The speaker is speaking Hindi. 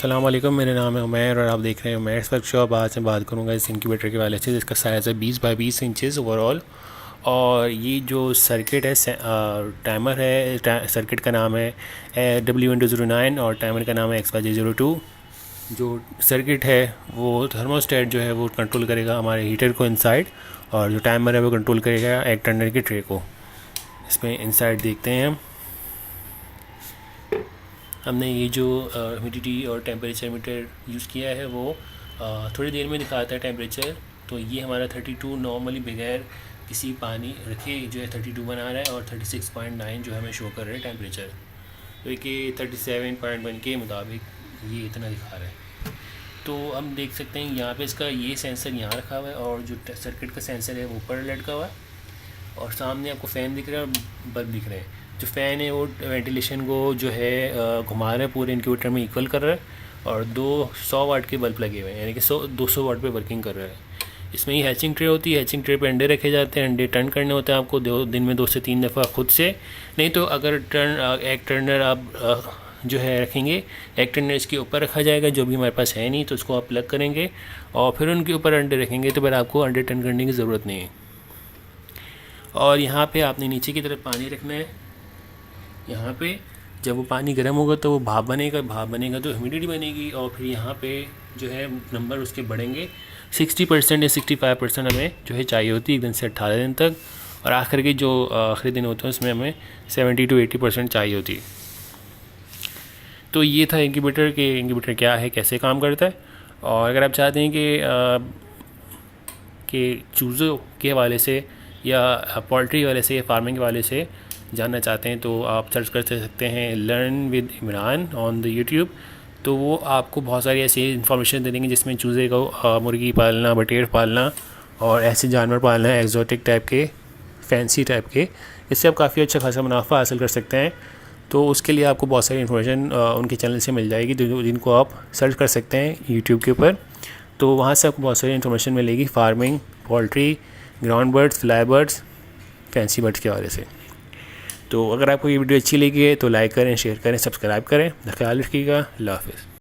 अस्सलाम वालेकुम, मेरा नाम है उमैर और आप देख रहे हैं उमैर्स वर्कशॉप। आज मैं बात करूंगा इस इंक्यूबेटर के वाले से, जिसका साइज़ है 20 बाई 20 इंचज़ ओवरऑल। और ये जो सर्किट है, टाइमर है, सर्किट का नाम है W-09 और टाइमर का नाम है XYZ02। जो सर्किट है वो थर्मोस्टेट जो है वो कंट्रोल करेगा हमारे हीटर को इनसाइड, और जो टाइमर है वो कंट्रोल करेगा एक टर्नर के ट्रे को। इसमें इनसाइड देखते हैं हमने ये जो ह्यूमिडिटी और टेम्परेचर मीटर यूज़ किया है वो थोड़ी देर में दिखाता है टेम्परेचर। तो ये हमारा 32 नॉर्मली बगैर किसी पानी रखे जो है 32 बना रहा है, और 36.9 जो हमें शो कर रहा है टेम्परेचर। तो ये 37.1 के मुताबिक ये इतना दिखा रहा है। तो हम देख सकते हैं यहाँ पे इसका ये सेंसर यहाँ रखा हुआ है, और जो सर्किट का सेंसर है वो ऊपर लटका हुआ है, और सामने आपको फ़ैन दिख रहा है और बल्ब दिख रहे हैं। जो फ़ैन है वो वेंटिलेशन को जो है घुमा रहा है, पूरे इंक्यूबेटर में इक्वल कर रहा है, और 200 वाट के बल्ब लगे हुए हैं, यानी कि 200 वाट पे वर्किंग कर रहा है। इसमें ये हैचिंग ट्रे होती है, हैचिंग ट्रे पे अंडे रखे जाते हैं। अंडे टर्न करने होते हैं आपको दिन में 2 से 3 दफ़ा खुद से, नहीं तो अगर एक टर्नर आप जो है रखेंगे, एक टर्नर इसके ऊपर रखा जाएगा, जो भी हमारे पास है नहीं, तो उसको आप प्लग करेंगे और फिर उनके ऊपर अंडे रखेंगे, तो फिर आपको अंडे टर्न करने की ज़रूरत नहीं है। और यहाँ पे आपने नीचे की तरफ पानी रखना है। यहाँ पे जब वो पानी गर्म होगा तो वो भाप बनेगा, भाप बनेगा तो ह्यूमिडिटी बनेगी, और फिर यहाँ पे जो है नंबर उसके बढ़ेंगे। 60% या 65% हमें जो है चाहिए होती है 1 दिन से 18 दिन तक, और आखिर के जो आखिरी दिन होते हैं उसमें हमें 70 to 80% चाहिए होती है। तो ये था इंक्यूबेटर क्या है, कैसे काम करता है। और अगर आप चाहते हैं कि चूज़ों के हवाले से या पोल्ट्री वाले से या फार्मिंग के वाले से जानना चाहते हैं, तो आप सर्च कर सकते हैं learn with Imran on the YouTube. तो वो आपको बहुत सारी ऐसी इन्फॉर्मेशन दे देंगे जिसमें चूज़े को मुर्गी पालना, बटेर पालना और ऐसे जानवर पालना, एक्जोटिक टाइप के, फैंसी टाइप के। इससे आप काफ़ी अच्छा खासा मुनाफा हासिल कर सकते हैं। तो उसके लिए आपको बहुत सारी इन्फॉर्मेशन उनके चैनल से मिल जाएगी, जिनको आप सर्च कर सकते हैं यूट्यूब के ऊपर। तो वहाँ से आपको बहुत सारी इन्फॉर्मेशन मिलेगी farming, poultry, ground birds, fly birds, fancy birds के बारे से। तो अगर आपको ये वीडियो अच्छी लगी है तो लाइक करें, शेयर करें, सब्सक्राइब करें। ख्याल रखिएगा। अल्लाह हाफ़िज़।